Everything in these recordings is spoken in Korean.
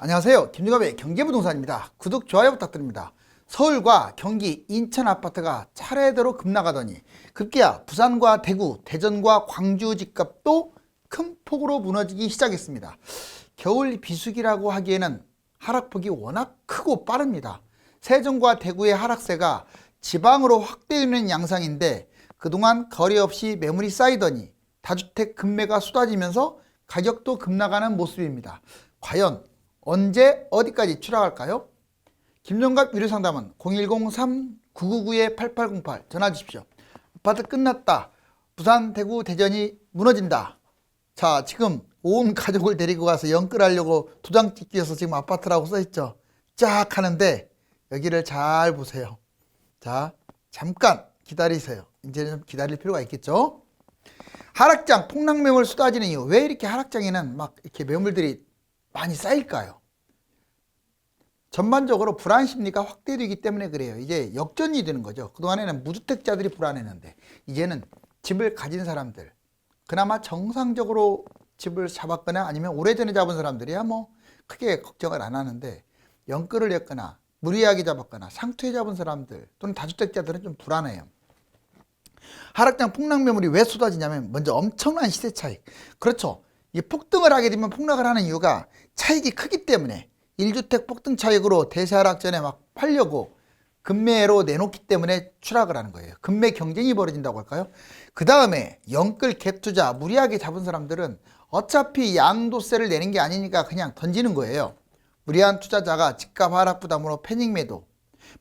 안녕하세요. 김유갑의 경제부동산입니다. 구독, 좋아요 부탁드립니다. 서울과 경기, 인천 아파트가 차례대로 급락하더니 급기야 부산과 대구, 대전과 광주 집값도 큰 폭으로 무너지기 시작했습니다. 겨울 비수기라고 하기에는 하락폭이 워낙 크고 빠릅니다. 세종과 대구의 하락세가 지방으로 확대되는 양상인데 그동안 거래 없이 매물이 쌓이더니 다주택 급매가 쏟아지면서 가격도 급락하는 모습입니다. 과연 언제 어디까지 추락할까요? 김용갑 유료상담은 010-3999-8808 전화 주십시오. 아파트 끝났다. 부산, 대구, 대전이 무너진다. 자, 지금 온 가족을 데리고 가서 연끌하려고 도장 찍기 위해서 지금 아파트라고 써있죠. 쫙 하는데 여기를 잘 보세요. 자, 잠깐 기다리세요. 이제는 좀 기다릴 필요가 있겠죠. 하락장, 폭락 매물 쏟아지는 이유. 왜 이렇게 하락장에는 막 이렇게 매물들이 많이 쌓일까요? 전반적으로 불안 심리가 확대되기 때문에 그래요. 이제 역전이 되는 거죠. 그동안에는 무주택자들이 불안했는데 이제는 집을 가진 사람들, 그나마 정상적으로 집을 잡았거나 아니면 오래전에 잡은 사람들이야 뭐 크게 걱정을 안 하는데 연끌을 했거나 무리하게 잡았거나 상투에 잡은 사람들 또는 다주택자들은 좀 불안해요. 하락장 폭락 매물이 왜 쏟아지냐면 먼저 엄청난 시세 차익. 그렇죠. 이 폭등을 하게 되면 폭락을 하는 이유가 차익이 크기 때문에 1주택 폭등 차익으로 대세 하락 전에 막 팔려고 급매로 내놓기 때문에 추락을 하는 거예요. 급매 경쟁이 벌어진다고 할까요? 그 다음에 연끌 갭 투자 무리하게 잡은 사람들은 어차피 양도세를 내는 게 아니니까 그냥 던지는 거예요. 무리한 투자자가 집값 하락 부담으로 패닉 매도.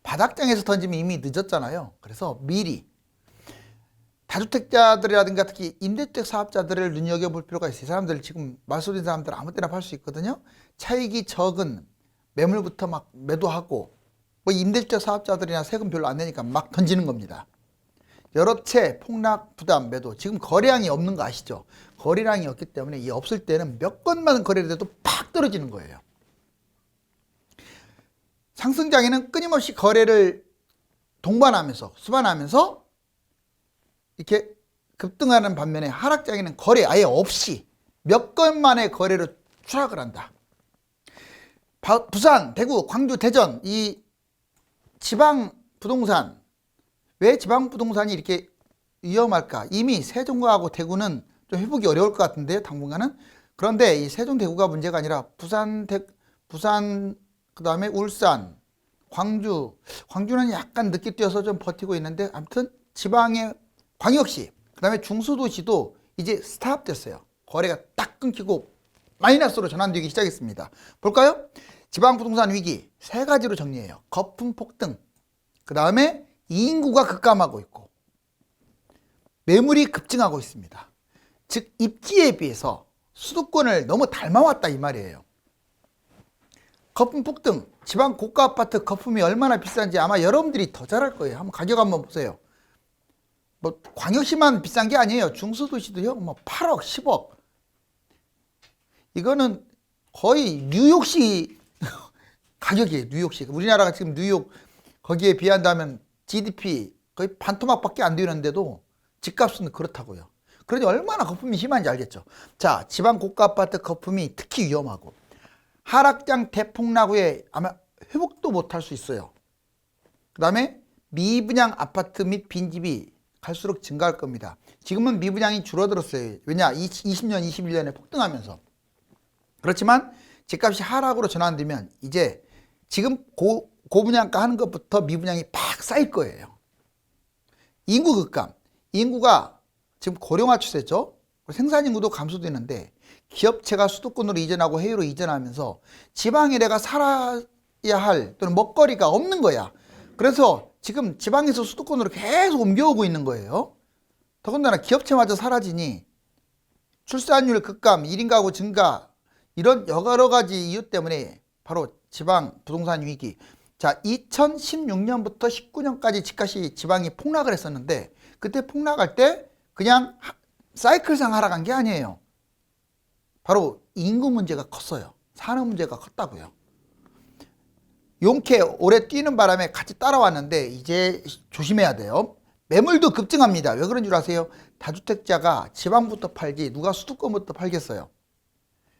바닥장에서 던지면 이미 늦었잖아요. 그래서 미리 다주택자들이라든가 특히 임대주택 사업자들을 눈여겨볼 필요가 있어요. 이 사람들 지금 말소된 사람들 아무 때나 팔 수 있거든요. 차익이 적은 매물부터 막 매도하고 뭐 임대주택 사업자들이나 세금 별로 안 내니까 막 던지는 겁니다. 여러 채 폭락 부담 매도. 지금 거래량이 없는 거 아시죠? 거래량이 없기 때문에 이 없을 때는 몇 건만 거래를 해도 팍 떨어지는 거예요. 상승장에는 끊임없이 거래를 동반하면서 수반하면서 이렇게 급등하는 반면에 하락장에는 거래 아예 없이 몇 건만의 거래로 추락을 한다. 부산, 대구, 광주, 대전 이 지방 부동산, 왜 지방 부동산이 이렇게 위험할까? 이미 세종하고 대구는 좀 회복이 어려울 것 같은데요, 당분간은. 그런데 이 세종, 대구가 문제가 아니라 부산, 그 다음에 울산, 광주는 약간 늦게 뛰어서 좀 버티고 있는데 아무튼 지방의 광역시, 그 다음에 중소도시도 이제 스탑 됐어요. 거래가 딱 끊기고 마이너스로 전환되기 시작했습니다. 볼까요? 지방부동산 위기 세 가지로 정리해요. 거품 폭등, 그 다음에 인구가 급감하고 있고 매물이 급증하고 있습니다. 즉 입지에 비해서 수도권을 너무 닮아왔다 이 말이에요. 거품 폭등, 지방 고가 아파트 거품이 얼마나 비싼지 아마 여러분들이 더 잘 알 거예요. 한번 가격 한번 보세요. 뭐 광역시만 비싼 게 아니에요. 중소도시도요. 뭐 8억, 10억. 이거는 거의 뉴욕시 가격이에요. 뉴욕시. 우리나라가 지금 뉴욕 거기에 비한다면 GDP 거의 반토막밖에 안 되는데도 집값은 그렇다고요. 그러니 얼마나 거품이 심한지 알겠죠. 자, 지방 고가 아파트 거품이 특히 위험하고 하락장 대폭락 후에 아마 회복도 못할 수 있어요. 그 다음에 미분양 아파트 및 빈집이 갈수록 증가할 겁니다. 지금은 미분양이 줄어들었어요. 왜냐? 20년, 21년에 폭등하면서. 그렇지만 집값이 하락으로 전환되면 이제 지금 고분양가 하는 것부터 미분양이 팍 쌓일 거예요. 인구 급감. 인구가 지금 고령화 추세죠. 생산 인구도 감소되는데 기업체가 수도권으로 이전하고 해외로 이전하면서 지방에 내가 살아야 할 또는 먹거리가 없는 거야. 그래서 지금 지방에서 수도권으로 계속 옮겨오고 있는 거예요. 더군다나 기업체마저 사라지니 출산율 급감, 1인 가구 증가 이런 여러 가지 이유 때문에 바로 지방 부동산 위기. 자, 2016년부터 19년까지 집값이 지방이 폭락을 했었는데 그때 폭락할 때 그냥 사이클상 하락한 게 아니에요. 바로 인구 문제가 컸어요. 산업 문제가 컸다고요. 용케 오래 뛰는 바람에 같이 따라왔는데 이제 조심해야 돼요. 매물도 급증합니다. 왜 그런 줄 아세요? 다주택자가 지방부터 팔지 누가 수도권부터 팔겠어요.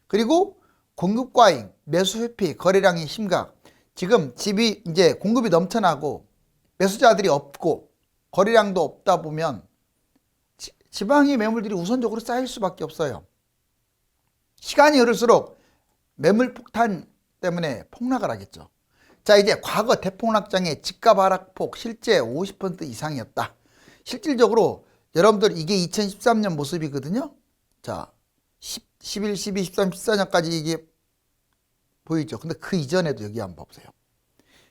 그리고 공급 과잉, 매수 회피, 거래량이 심각. 지금 집이 이제 공급이 넘쳐나고 매수자들이 없고 거래량도 없다 보면 지방의 매물들이 우선적으로 쌓일 수밖에 없어요. 시간이 흐를수록 매물 폭탄 때문에 폭락을 하겠죠. 자, 이제 과거 대폭락장의 집값 하락폭 실제 50% 이상이었다. 실질적으로 여러분들 이게 2013년 모습이거든요. 자, 11, 12, 13, 14년까지 이게 보이죠. 근데 그 이전에도 여기 한번 보세요.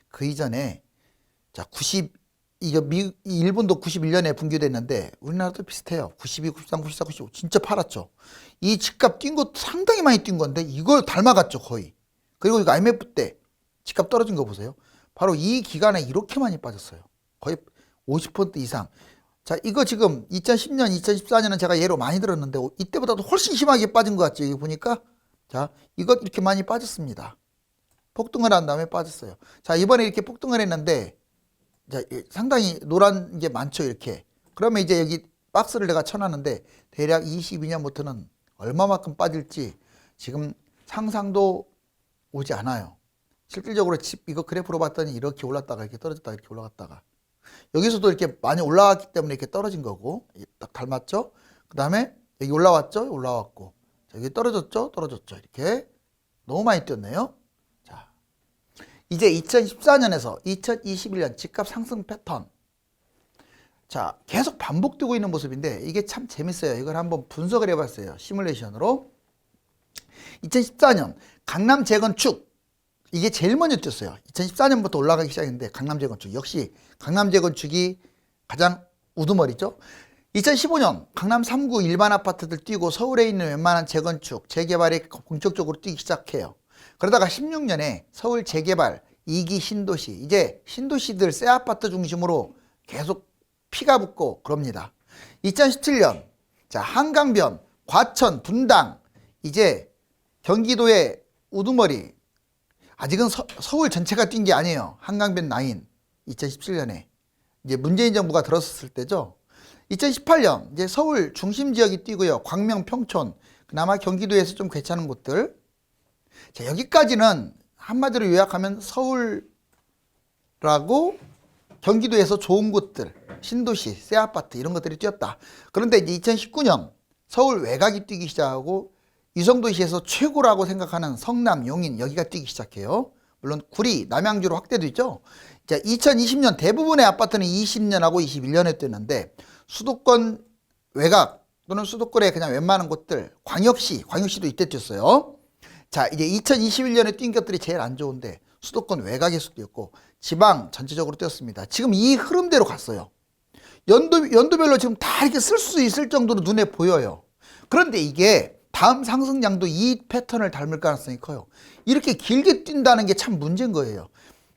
그 이전에 자, 일본도 91년에 붕괴됐는데 우리나라도 비슷해요. 92, 93, 94, 95 진짜 팔았죠. 이 집값 뛴 것도 상당히 많이 뛴 건데 이걸 닮아갔죠, 거의. 그리고 이거 IMF 때 집값 떨어진 거 보세요. 바로 이 기간에 이렇게 많이 빠졌어요. 거의 50% 이상. 자, 이거 지금 2010년, 2014년은 제가 예로 많이 들었는데 이때보다도 훨씬 심하게 빠진 것 같죠. 여기 보니까. 자, 이거 이렇게 많이 빠졌습니다. 폭등을 한 다음에 빠졌어요. 자, 이번에 이렇게 폭등을 했는데 자, 상당히 노란 게 많죠, 이렇게. 그러면 이제 여기 박스를 내가 쳐놨는데 대략 22년부터는 얼마만큼 빠질지 지금 상상도 오지 않아요. 실질적으로 이거 그래프로 봤더니 이렇게 올랐다가 이렇게 떨어졌다가 이렇게 올라갔다가 여기서도 이렇게 많이 올라왔기 때문에 이렇게 떨어진 거고 딱 닮았죠. 그 다음에 여기 올라왔죠, 올라왔고 자, 여기 떨어졌죠, 떨어졌죠. 이렇게 너무 많이 뛰었네요. 자, 이제 2014년에서 2021년 집값 상승 패턴. 자, 계속 반복되고 있는 모습인데 이게 참 재밌어요. 이걸 한번 분석을 해봤어요. 시뮬레이션으로. 2014년 강남 재건축 이게 제일 먼저 뛰었어요. 2014년부터 올라가기 시작했는데 강남 재건축 역시 강남 재건축이 가장 우두머리죠. 2015년 강남 3구 일반 아파트들 뛰고 서울에 있는 웬만한 재건축, 재개발이 본격적으로 뛰기 시작해요. 그러다가 16년에 서울 재개발 2기 신도시, 이제 신도시들 새 아파트 중심으로 계속 피가 붙고 그럽니다. 2017년 자, 한강변, 과천, 분당 이제 경기도의 우두머리. 아직은 서울 전체가 뛴 게 아니에요. 한강변 라인 2017년에 이제 문재인 정부가 들었을 때죠. 2018년 이제 서울 중심 지역이 뛰고요. 광명, 평촌, 그나마 경기도에서 좀 괜찮은 곳들. 자, 여기까지는 한마디로 요약하면 서울라고 경기도에서 좋은 곳들, 신도시, 새 아파트 이런 것들이 뛰었다. 그런데 이제 2019년 서울 외곽이 뛰기 시작하고 위성도시에서 최고라고 생각하는 성남, 용인 여기가 뛰기 시작해요. 물론 구리, 남양주로 확대도 있죠. 자, 2020년 대부분의 아파트는 20년하고 21년에 뛰었는데 수도권 외곽 또는 수도권에 그냥 웬만한 곳들 광역시도 이때 뛰었어요. 자, 이제 2021년에 뛴 것들이 제일 안 좋은데 수도권 외곽에서 뛰었고 지방 전체적으로 뛰었습니다. 지금 이 흐름대로 갔어요. 연도별로 지금 다 이렇게 쓸 수 있을 정도로 눈에 보여요. 그런데 이게 다음 상승장도 이 패턴을 닮을 가능성이 커요. 이렇게 길게 뛴다는 게 참 문제인 거예요.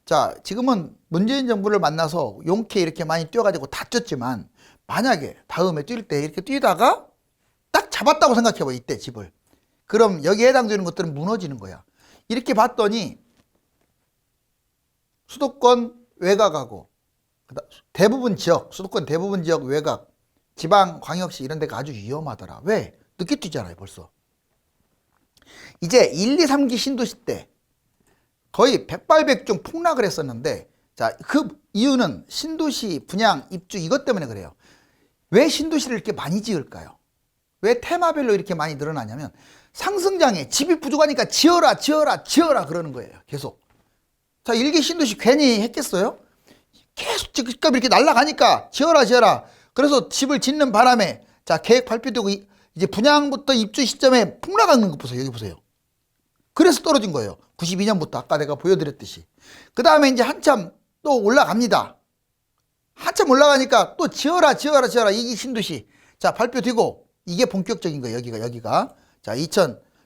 자, 지금은 문재인 정부를 만나서 용케 이렇게 많이 뛰어가지고 다 뛰었지만 만약에 다음에 뛸 때 이렇게 뛰다가 딱 잡았다고 생각해봐, 이때 집을. 그럼 여기에 해당되는 것들은 무너지는 거야. 이렇게 봤더니 수도권 외곽하고 대부분 지역, 수도권 대부분 지역 외곽, 지방 광역시 이런 데가 아주 위험하더라. 왜? 늦게 뛰잖아요, 벌써. 이제 1, 2, 3기 신도시 때 거의 백발백중 폭락을 했었는데 자, 그 이유는 신도시 분양, 입주 이것 때문에 그래요. 왜 신도시를 이렇게 많이 지을까요? 왜 테마별로 이렇게 많이 늘어나냐면 상승장에 집이 부족하니까 지어라 그러는 거예요, 계속. 자, 1기 신도시 괜히 했겠어요? 계속 집값이 이렇게 날아가니까 지어라. 그래서 집을 짓는 바람에 자, 계획 발표되고 이제 분양부터 입주 시점에 폭락하는 거 보세요. 여기 보세요. 그래서 떨어진 거예요. 92년부터 아까 내가 보여드렸듯이. 그 다음에 이제 한참 또 올라갑니다. 한참 올라가니까 또 지어라. 이기 신도시. 자, 발표되고 이게 본격적인 거예요. 여기가. 자,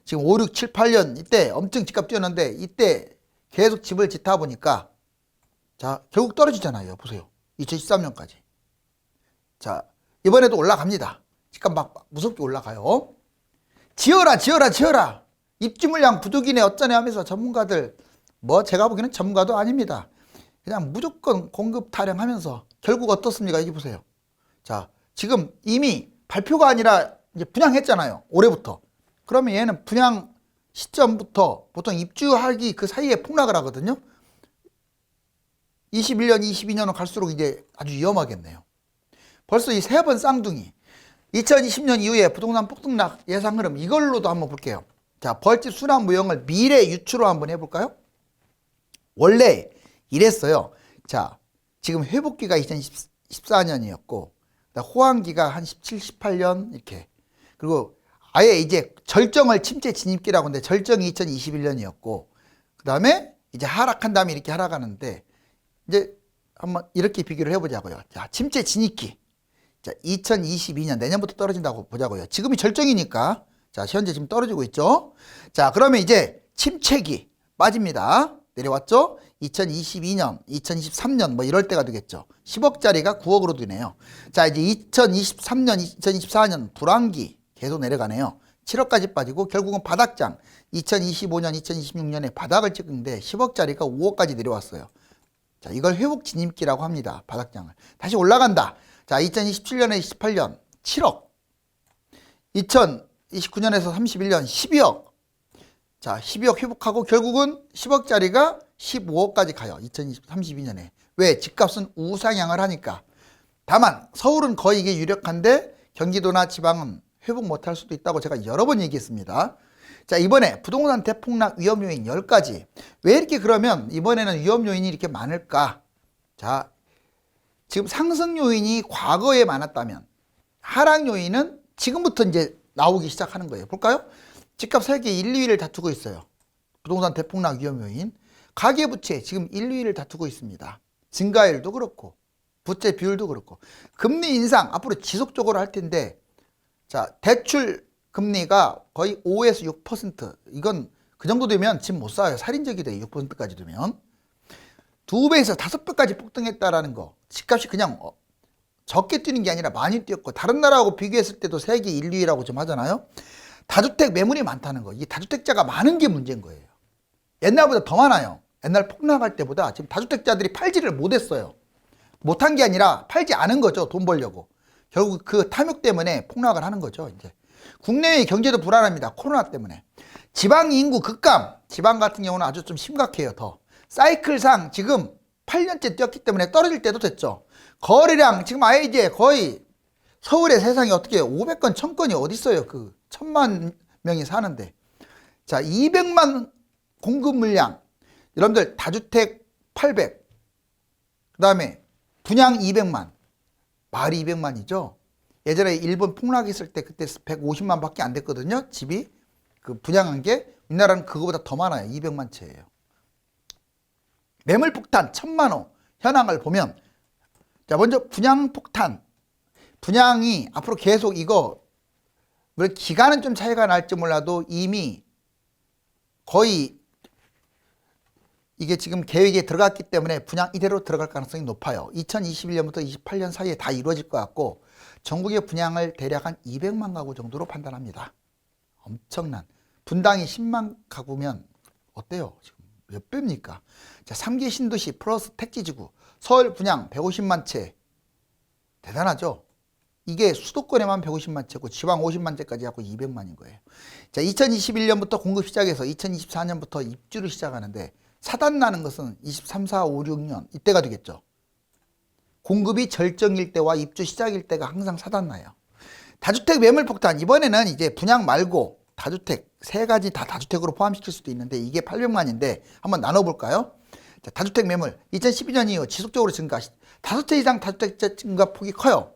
지금 5, 6, 7, 8년 이때 엄청 집값 뛰었는데 이때 계속 집을 짓다 보니까 자, 결국 떨어지잖아요. 보세요. 2013년까지. 자, 이번에도 올라갑니다. 집값 막 무섭게 올라가요. 지어라. 입주 물량 부족이네 어쩌네 하면서 전문가들 제가 보기에는 전문가도 아닙니다. 그냥 무조건 공급 타령하면서 결국 어떻습니까? 여기 보세요. 자, 지금 이미 발표가 아니라 이제 분양했잖아요. 올해부터. 그러면 얘는 분양 시점부터 보통 입주하기 그 사이에 폭락을 하거든요. 21년, 22년은 갈수록 이제 아주 위험하겠네요. 벌써 이 세 번 쌍둥이. 2020년 이후에 부동산 폭등락 예상 흐름 이걸로도 한번 볼게요. 자, 벌집 순환 무형을 미래 유추로 한번 해볼까요? 원래 이랬어요. 자, 지금 회복기가 2014년이었고 호황기가 한 17, 18년 이렇게. 그리고 아예 이제 절정을 침체 진입기라고 하는데 절정이 2021년이었고 그 다음에 이제 하락한 다음에 이렇게 하락하는데 이제 한번 이렇게 비교를 해보자고요. 자, 침체 진입기. 자, 2022년 내년부터 떨어진다고 보자고요. 지금이 절정이니까. 자, 현재 지금 떨어지고 있죠. 자, 그러면 이제 침체기 빠집니다. 내려왔죠. 2022년, 2023년 뭐 이럴 때가 되겠죠. 10억짜리가 9억으로 되네요. 자, 이제 2023년, 2024년 불황기 계속 내려가네요. 7억까지 빠지고 결국은 바닥장 2025년, 2026년에 바닥을 찍는데 10억짜리가 5억까지 내려왔어요. 자, 이걸 회복 진입기라고 합니다. 바닥장을. 다시 올라간다. 자, 2027년에 28년 7억. 2029년에서 31년 12억. 자, 12억 회복하고 결국은 10억짜리가 15억까지 가요. 2032년에. 왜? 집값은 우상향을 하니까. 다만 서울은 거의 이게 유력한데 경기도나 지방은 회복 못할 수도 있다고 제가 여러 번 얘기했습니다. 자, 이번에 부동산 대폭락 위험 요인 10가지. 왜 이렇게 그러면 이번에는 위험 요인이 이렇게 많을까? 자, 지금 상승 요인이 과거에 많았다면 하락 요인은 지금부터 이제 나오기 시작하는 거예요. 볼까요? 집값 세계 1, 2위를 다투고 있어요. 부동산 대폭락 위험 요인. 가계부채 지금 1, 2위를 다투고 있습니다. 증가율도 그렇고 부채 비율도 그렇고 금리 인상 앞으로 지속적으로 할 텐데 자, 대출 금리가 거의 5에서 6%. 이건 그 정도 되면 집 못 사요. 살인적이 돼요. 6%까지 되면. 2배에서 5배까지 폭등했다라는 거. 집값이 그냥 적게 뛰는 게 아니라 많이 뛰었고 다른 나라하고 비교했을 때도 세계 1, 2위라고 좀 하잖아요. 다주택 매물이 많다는 거. 이 다주택자가 많은 게 문제인 거예요. 옛날보다 더 많아요. 옛날 폭락할 때보다 지금 다주택자들이 팔지를 못했어요. 못한 게 아니라 팔지 않은 거죠. 돈 벌려고. 결국 그 탐욕 때문에 폭락을 하는 거죠. 이제 국내의 경제도 불안합니다. 코로나 때문에. 지방 인구 급감. 지방 같은 경우는 아주 좀 심각해요. 더. 사이클상 지금 8년째 뛰었기 때문에 떨어질 때도 됐죠. 거래량 지금 아예 이제 거의 서울의 세상에 어떻게 500건, 1000건이 어디 있어요. 그 1000만 명이 사는데. 자, 200만 공급 물량. 여러분들 다주택 800. 그 다음에 분양 200만. 말이 200만이죠. 예전에 일본 폭락했을 때 그때 150만 밖에 안 됐거든요. 집이. 그 분양한 게 우리나라는 그거보다 더 많아요. 200만 채예요. 매물 폭탄 1000만 호 현황을 보면 자, 먼저 분양 폭탄. 분양이 앞으로 계속 이거 물론 기간은 좀 차이가 날지 몰라도 이미 거의 이게 지금 계획에 들어갔기 때문에 분양 이대로 들어갈 가능성이 높아요. 2021년부터 28년 사이에 다 이루어질 것 같고 전국의 분양을 대략 한 200만 가구 정도로 판단합니다. 엄청난. 분당이 10만 가구면 어때요? 지금 몇 배입니까? 자, 3기 신도시 플러스 택지지구 서울 분양 150만 채. 대단하죠? 이게 수도권에만 150만 채고 지방 50만 채까지 하고 200만인 거예요. 자, 2021년부터 공급 시작해서 2024년부터 입주를 시작하는데 사단 나는 것은 23, 4, 5, 6년 이때가 되겠죠. 공급이 절정일 때와 입주 시작일 때가 항상 사단 나요. 다주택 매물 폭탄. 이번에는 이제 분양 말고 다주택 세 가지 다 다주택으로 포함시킬 수도 있는데 이게 800만인데 한번 나눠볼까요? 자, 다주택 매물 2012년 이후 지속적으로 증가. 5채 이상 다주택 증가 폭이 커요.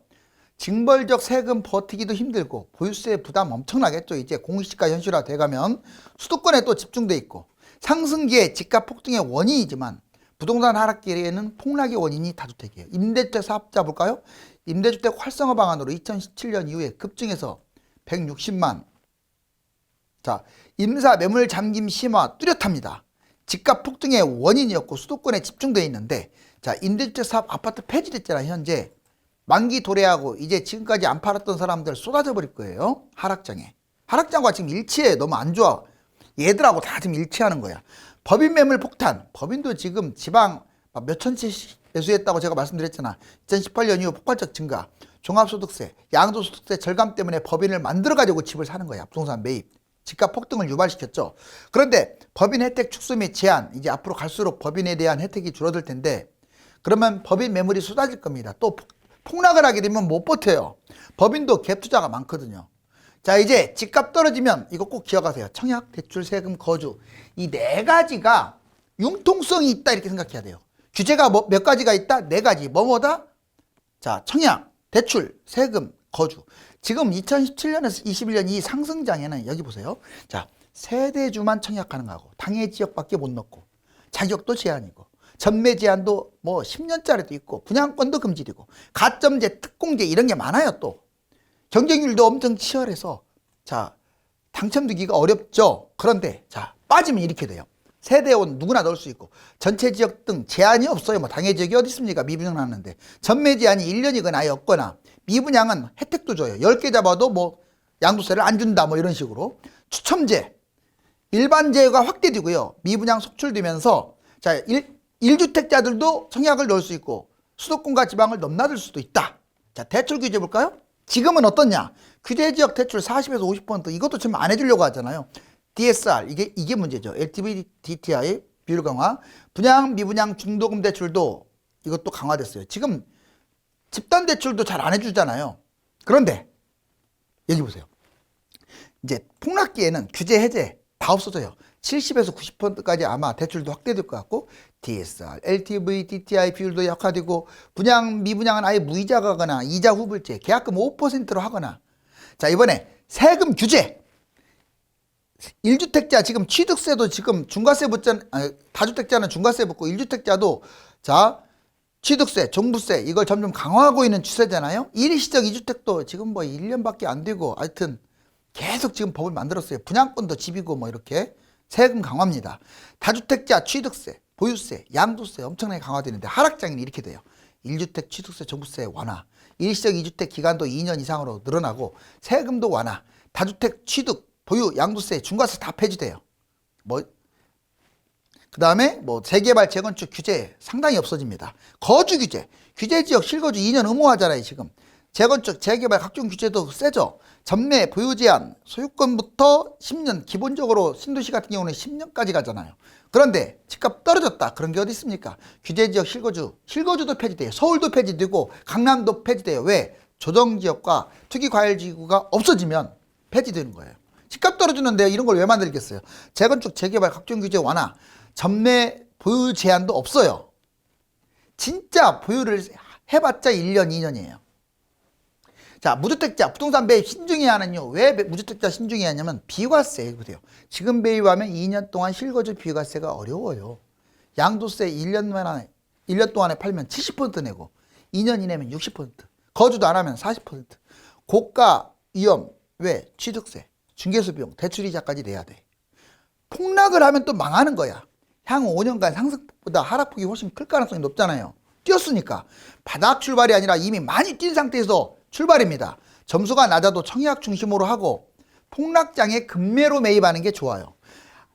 징벌적 세금 버티기도 힘들고 보유세 부담 엄청나겠죠. 이제 공시지가 현실화 돼가면 수도권에 또 집중돼 있고 상승기에 집값 폭등의 원인이지만 부동산 하락기에는 폭락의 원인이 다주택이에요. 임대주택 사업자 볼까요? 임대주택 활성화 방안으로 2017년 이후에 급증해서 160만. 자, 임사 매물 잠김 심화 뚜렷합니다. 집값 폭등의 원인이었고 수도권에 집중되어 있는데 자, 임대주택 사업 아파트 폐지됐잖아. 현재 만기 도래하고 이제 지금까지 안 팔았던 사람들 쏟아져 버릴 거예요. 하락장에. 하락장과 지금 일치해. 너무 안 좋아. 얘들하고 다 지금 일치하는 거야. 법인 매물 폭탄. 법인도 지금 지방 몇천 채 매수했다고 제가 말씀드렸잖아. 2018년 이후 폭발적 증가. 종합소득세, 양도소득세 절감 때문에 법인을 만들어가지고 집을 사는 거야. 부동산 매입. 집값 폭등을 유발시켰죠. 그런데 법인 혜택 축소 및 제한, 이제 앞으로 갈수록 법인에 대한 혜택이 줄어들 텐데 그러면 법인 매물이 쏟아질 겁니다. 또 폭락을 하게 되면 못 버텨요. 법인도 갭 투자가 많거든요. 자, 이제 집값 떨어지면 이거 꼭 기억하세요. 청약, 대출, 세금, 거주. 이 네 가지가 융통성이 있다 이렇게 생각해야 돼요. 규제가 몇 가지가 있다? 네 가지. 뭐뭐다? 자, 청약, 대출, 세금, 거주. 지금 2017년에서 21년 이 상승장에는 여기 보세요. 자, 세대주만 청약하는 거하고 당해 지역밖에 못 넣고 자격도 제한이고 전매 제한도 뭐 10년짜리도 있고 분양권도 금지되고 가점제, 특공제 이런 게 많아요. 또 경쟁률도 엄청 치열해서 자, 당첨되기가 어렵죠. 그런데 자, 빠지면 이렇게 돼요. 세대원 누구나 넣을 수 있고 전체 지역 등 제한이 없어요. 뭐 당해 지역이 어디 있습니까? 미분양 나는데 전매 제한이 1년이거나 아예 없거나 미분양은 혜택도 줘요. 10개 잡아도 뭐 양도세를 안 준다 뭐 이런 식으로. 추첨제 일반 제외가 확대되고요. 미분양 속출되면서 자, 1주택자들도 청약을 넣을 수 있고 수도권과 지방을 넘나들 수도 있다. 자, 대출 규제 볼까요? 지금은 어떻냐? 규제 지역 대출 40에서 50% 이것도 지금 안 해주려고 하잖아요. DSR 이게 문제죠. LTV, DTI 비율 강화, 분양, 미분양, 중도금 대출도 이것도 강화됐어요. 지금 집단 대출도 잘 안 해주잖아요. 그런데 여기 보세요. 이제 폭락기에는 규제 해제 다 없어져요. 70에서 90%까지 아마 대출도 확대될 것 같고 DSR, LTV, DTI 비율도 약화되고 분양, 미분양은 아예 무이자가 하거나 이자 후불제, 계약금 5%로 하거나 자, 이번에 세금 규제 1주택자 지금 취득세도 지금 중과세 붙잖아. 다주택자는 중과세 붙고 1주택자도 자, 취득세, 종부세 이걸 점점 강화하고 있는 추세잖아요. 일시적 2주택도 지금 뭐 1년밖에 안 되고 하여튼 계속 지금 법을 만들었어요. 분양권도 집이고 뭐 이렇게 세금 강화입니다. 다주택자 취득세, 보유세, 양도세 엄청나게 강화되는데 하락장에는 이렇게 돼요. 1주택 취득세, 종부세 완화, 일시적 2주택 기간도 2년 이상으로 늘어나고 세금도 완화, 다주택 취득, 보유, 양도세, 중과세 다 폐지돼요. 뭐 그 다음에 뭐 재개발, 재건축 규제 상당히 없어집니다. 거주 규제, 규제지역 실거주 2년 의무화잖아요. 지금 재건축, 재개발 각종 규제도 세죠. 전매, 보유 제한, 소유권부터 10년, 기본적으로 신도시 같은 경우는 10년까지 가잖아요. 그런데 집값 떨어졌다. 그런 게 어디 있습니까? 규제지역 실거주, 실거주도 폐지돼요. 서울도 폐지되고 강남도 폐지돼요. 왜? 조정지역과 투기과열지구가 없어지면 폐지되는 거예요. 집값 떨어지는데 이런 걸 왜 만들겠어요? 재건축, 재개발, 각종 규제 완화, 전매, 보유 제한도 없어요. 진짜 보유를 해봤자 1년, 2년이에요. 자, 무주택자, 부동산 매입 신중해야 하는요. 왜 무주택자 신중해야 하냐면 비과세, 보세요. 지금 매입하면 2년 동안 실거주 비과세가 어려워요. 양도세 1년 동안에 팔면 70% 내고 2년 이내면 60%, 거주도 안 하면 40%. 고가 위험, 왜? 취득세, 중개수 비용, 대출이자까지 내야 돼. 폭락을 하면 또 망하는 거야. 향후 5년간 상승폭보다 하락폭이 훨씬 클 가능성이 높잖아요. 뛰었으니까. 바닥 출발이 아니라 이미 많이 뛴 상태에서 출발입니다. 점수가 낮아도 청약 중심으로 하고 폭락장에 급매로 매입하는 게 좋아요.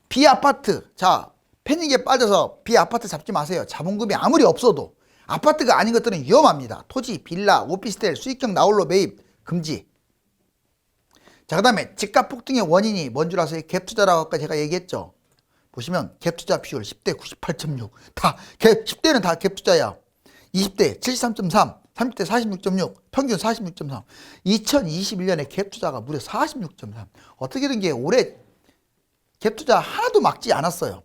비아파트, 자, 패닉에 빠져서 비아파트 잡지 마세요. 자본금이 아무리 없어도 아파트가 아닌 것들은 위험합니다. 토지, 빌라, 오피스텔, 수익형 나홀로 매입 금지. 자, 그 다음에 집값 폭등의 원인이 뭔 줄 아세요? 갭 투자라고 아까 제가 얘기했죠. 보시면 갭 투자 비율 10대 98.6 다 10대는 다 갭 투자야. 20대 73.3, 30대 46.6, 평균 46.3. 2021년에 갭 투자가 무려 46.3. 어떻게 된 게 올해 갭 투자 하나도 막지 않았어요.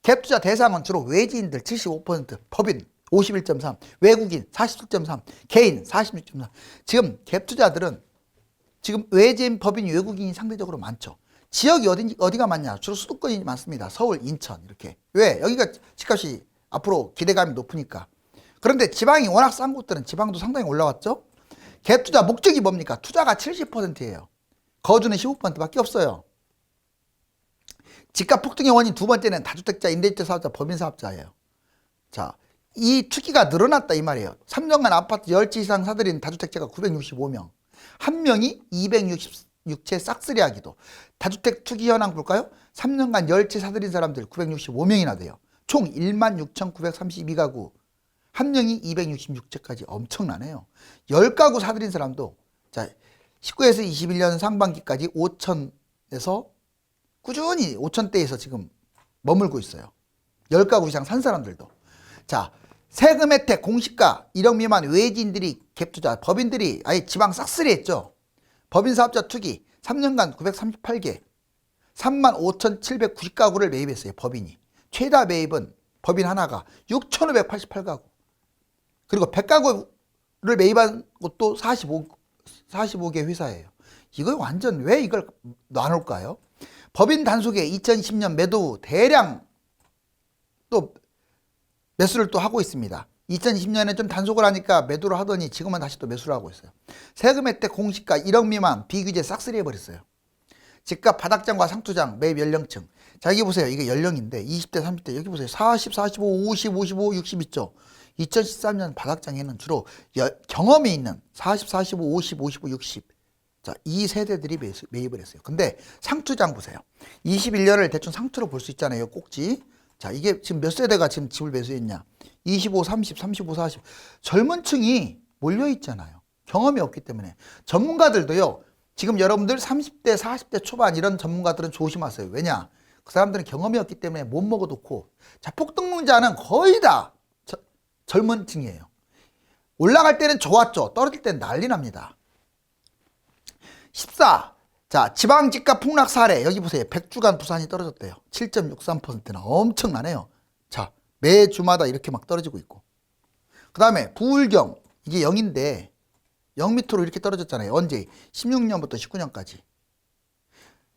갭 투자 대상은 주로 외지인들 75%, 법인 51.3, 외국인 47.3, 개인 46.3. 지금 갭 투자들은 지금 외지인, 법인, 외국인이 상대적으로 많죠. 지역이 어디가 많냐? 주로 수도권이 많습니다. 서울, 인천 이렇게. 왜? 여기가 집값이 앞으로 기대감이 높으니까. 그런데 지방이 워낙 싼 곳들은 지방도 상당히 올라왔죠. 갭 투자 목적이 뭡니까? 투자가 70%예요. 거주는 15%밖에 없어요. 집값 폭등의 원인 두 번째는 다주택자, 임대주택 사업자, 법인 사업자예요. 자, 이 투기가 늘어났다 이 말이에요. 3년간 아파트 10채 이상 사들인 다주택자가 965명. 한 명이 266채 싹쓸이하기도. 다주택 투기 현황 볼까요? 3년간 10채 사들인 사람들 965명이나 돼요. 총 16,932가구. 한 명이 266채까지 엄청나네요. 10가구 사들인 사람도 자 19에서 21년 상반기까지 5천에서 꾸준히 5천대에서 지금 머물고 있어요. 10가구 이상 산 사람들도. 자, 세금 혜택, 공시가 1억 미만 외지인들이 갭투자, 법인들이 아예 지방 싹쓸이 했죠. 법인사업자 투기 3년간 938개, 35,790가구를 매입했어요. 법인이. 최다 매입은 법인 하나가 6,588가구. 그리고 100가구를 매입한 것도 45개 회사예요. 이거 완전 왜 이걸 나눌까요? 법인 단속에 2010년 매도 대량 또 매수를 또 하고 있습니다. 2020년에 좀 단속을 하니까 매도를 하더니 지금은 다시 또 매수를 하고 있어요. 세금 혜택 공시가 1억 미만 비규제 싹쓸이 해버렸어요. 집값 바닥장과 상투장 매입 연령층. 자, 여기 보세요. 이게 연령인데 20대 30대 여기 보세요. 40, 45, 50, 55, 60 있죠. 2013년 바닥장에는 주로 경험이 있는 40, 45, 50, 55, 60. 자, 이 세대들이 매입을 했어요. 근데 상투장 보세요. 21년을 대충 상투로 볼 수 있잖아요. 꼭지. 자, 이게 지금 몇 세대가 지금 집을 매수했냐. 25, 30, 35, 40. 젊은 층이 몰려 있잖아요. 경험이 없기 때문에. 전문가들도요. 지금 여러분들 30대, 40대 초반 이런 전문가들은 조심하세요. 왜냐? 그 사람들은 경험이 없기 때문에 못 먹어놓고. 자, 폭등자는 거의 다 젊은 층이에요. 올라갈 때는 좋았죠. 떨어질 때는 난리 납니다. 14. 자, 지방 집값 폭락 사례. 여기 보세요. 100주간 부산이 떨어졌대요. 7.63%나 엄청나네요. 자, 매주마다 이렇게 막 떨어지고 있고. 그 다음에 부울경. 이게 0인데 0 밑으로 이렇게 떨어졌잖아요. 언제? 16년부터 19년까지.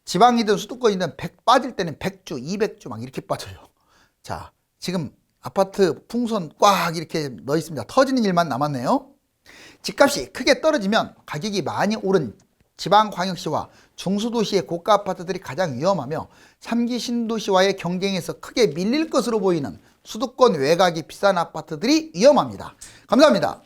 지방이든 수도권이든 100 빠질 때는 100주, 200주 막 이렇게 빠져요. 자, 지금 아파트 풍선 꽉 이렇게 넣어 있습니다. 터지는 일만 남았네요. 집값이 크게 떨어지면 가격이 많이 오른 지방광역시와 중수도시의 고가 아파트들이 가장 위험하며 3기 신도시와의 경쟁에서 크게 밀릴 것으로 보이는 수도권 외곽이 비싼 아파트들이 위험합니다. 감사합니다.